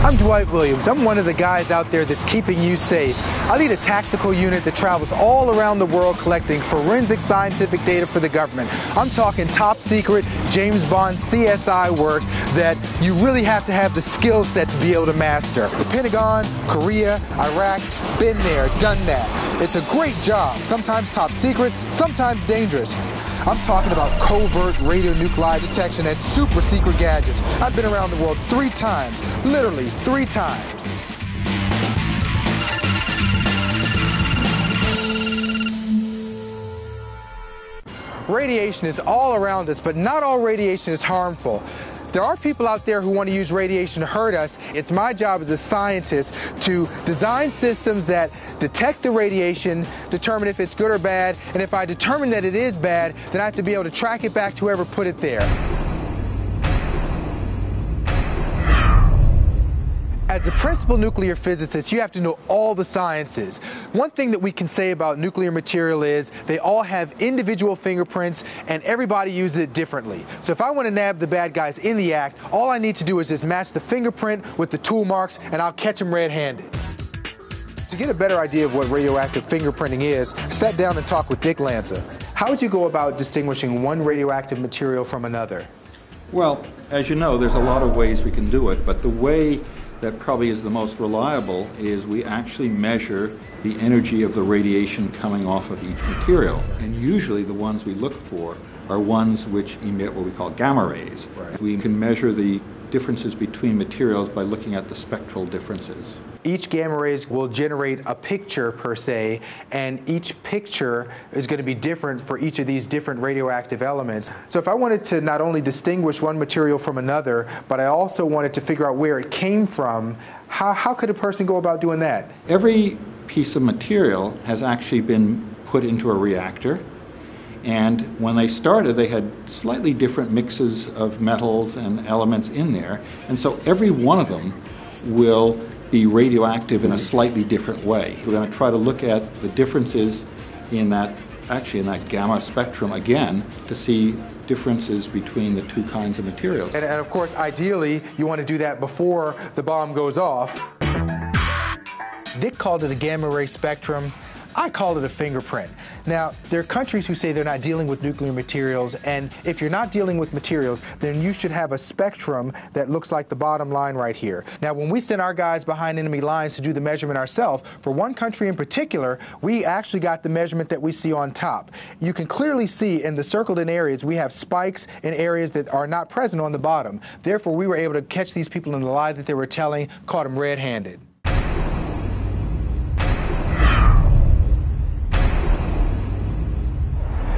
I'm Dwight Williams. I'm one of the guys out there that's keeping you safe. I lead a tactical unit that travels all around the world collecting forensic scientific data for the government. I'm talking top secret James Bond CSI work that you really have to have the skill set to be able to master. The Pentagon, Korea, Iraq, been there, done that. It's a great job, sometimes top secret, sometimes dangerous. I'm talking about covert radionuclide detection and super secret gadgets. I've been around the world 3 times, literally 3 times. Radiation is all around us, but not all radiation is harmful. There are people out there who want to use radiation to hurt us. It's my job as a scientist to design systems that detect the radiation, determine if it's good or bad, and if I determine that it is bad, then I have to be able to track it back to whoever put it there. As a principal nuclear physicist, you have to know all the sciences. One thing that we can say about nuclear material is they all have individual fingerprints and everybody uses it differently. So if I want to nab the bad guys in the act, all I need to do is just match the fingerprint with the tool marks and I'll catch them red-handed. To get a better idea of what radioactive fingerprinting is, I sat down and talked with Dick Lanza. How would you go about distinguishing one radioactive material from another? Well, as you know, there's a lot of ways we can do it, but the way that probably is the most reliable is we actually measure the energy of the radiation coming off of each material. And usually the ones we look for are ones which emit what we call gamma rays. Right. We can measure the differences between materials by looking at the spectral differences. Each gamma rays will generate a picture per se, and each picture is going to be different for each of these different radioactive elements. So if I wanted to not only distinguish one material from another, but I also wanted to figure out where it came from, how could a person go about doing that? Every piece of material has actually been put into a reactor. And when they started, they had slightly different mixes of metals and elements in there. And so every one of them will be radioactive in a slightly different way. We're going to try to look at the differences in that gamma spectrum again to see differences between the 2 kinds of materials. And of course, ideally, you want to do that before the bomb goes off. Dick called it a gamma ray spectrum. I call it a fingerprint. Now, there are countries who say they're not dealing with nuclear materials, and if you're not dealing with materials, then you should have a spectrum that looks like the bottom line right here. Now, when we sent our guys behind enemy lines to do the measurement ourselves, for one country in particular, we actually got the measurement that we see on top. You can clearly see in the circled in areas, we have spikes in areas that are not present on the bottom. Therefore, we were able to catch these people in the lies that they were telling, caught them red-handed.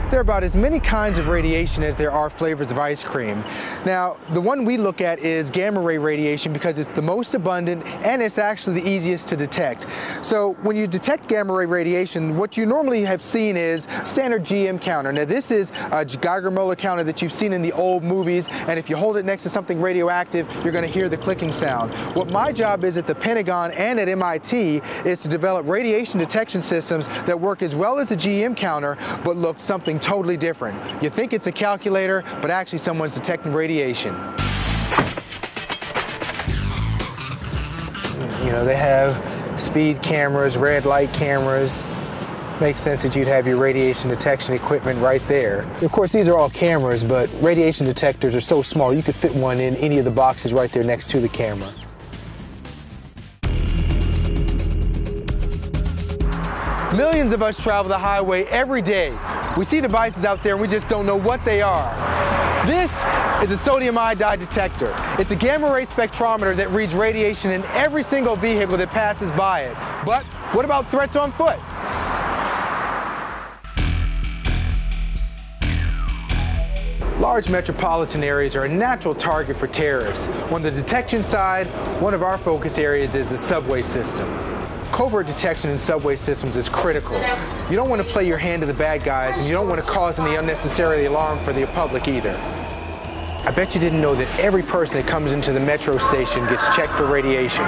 There are about as many kinds of radiation as there are flavors of ice cream. Now, the one we look at is gamma ray radiation because it's the most abundant and it's actually the easiest to detect. So when you detect gamma ray radiation, what you normally have seen is standard GM counter. Now, this is a Geiger-Müller counter that you've seen in the old movies, and if you hold it next to something radioactive, you're going to hear the clicking sound. What my job is at the Pentagon and at MIT is to develop radiation detection systems that work as well as the GM counter, but look something totally different. You think it's a calculator, but actually someone's detecting radiation. You know, they have speed cameras, red light cameras. Makes sense that you'd have your radiation detection equipment right there. Of course, these are all cameras, but radiation detectors are so small you could fit one in any of the boxes right there next to the camera. Millions of us travel the highway every day. We see devices out there and we just don't know what they are. This is a sodium iodide detector. It's a gamma ray spectrometer that reads radiation in every single vehicle that passes by it. But what about threats on foot? Large metropolitan areas are a natural target for terrorists. On the detection side, one of our focus areas is the subway system. Covert detection in subway systems is critical. You don't want to play your hand to the bad guys, and you don't want to cause any unnecessary alarm for the public either. I bet you didn't know that every person that comes into the metro station gets checked for radiation,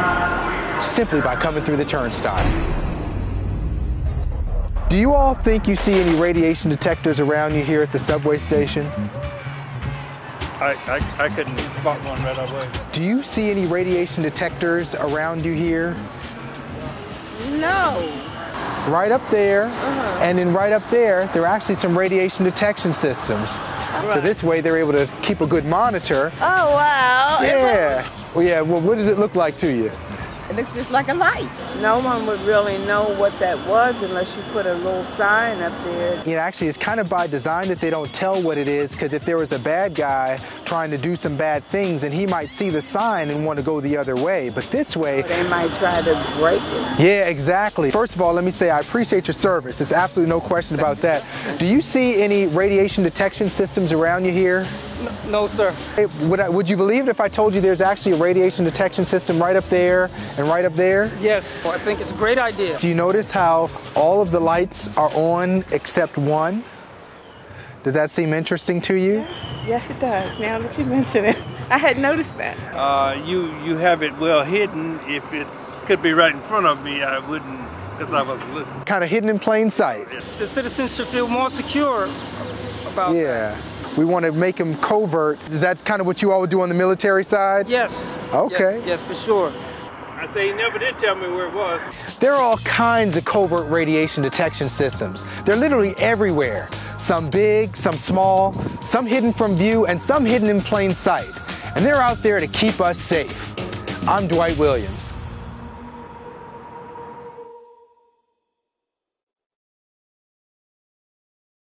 simply by coming through the turnstile. Do you all think you see any radiation detectors around you here at the subway station? I couldn't spot one right away. Do you see any radiation detectors around you here? No. Right up there, and then right up there, there are actually some radiation detection systems. So this way they're able to keep a good monitor. Oh, wow. Yeah. Well, yeah, well, what does it look like to you? It looks just like a light. No one would really know what that was unless you put a little sign up there. You know, actually, it's kind of by design that they don't tell what it is, because if there was a bad guy trying to do some bad things, and he might see the sign and want to go the other way. But this way, They might try to break it. yeah, exactly. First of all, let me say I appreciate your service. There's absolutely no question about that. Do you see any radiation detection systems around you here? No, sir. Hey, would you believe it if I told you there's actually a radiation detection system right up there and right up there? Yes, I think it's a great idea. Do you notice how all of the lights are on except one? Does that seem interesting to you? Yes, it does. Now that you mention it, I had noticed that. You have it well hidden. If it could be right in front of me, I wouldn't, because I wasn't looking. Kind of hidden in plain sight. The citizens should feel more secure about Yeah. We want to make them covert. Is that kind of what you all would do on the military side? Yes. Okay. Yes, for sure. I'd say he never did tell me where it was. There are all kinds of covert radiation detection systems. They're literally everywhere. Some big, some small, some hidden from view, and some hidden in plain sight. And they're out there to keep us safe. I'm Dwight Williams.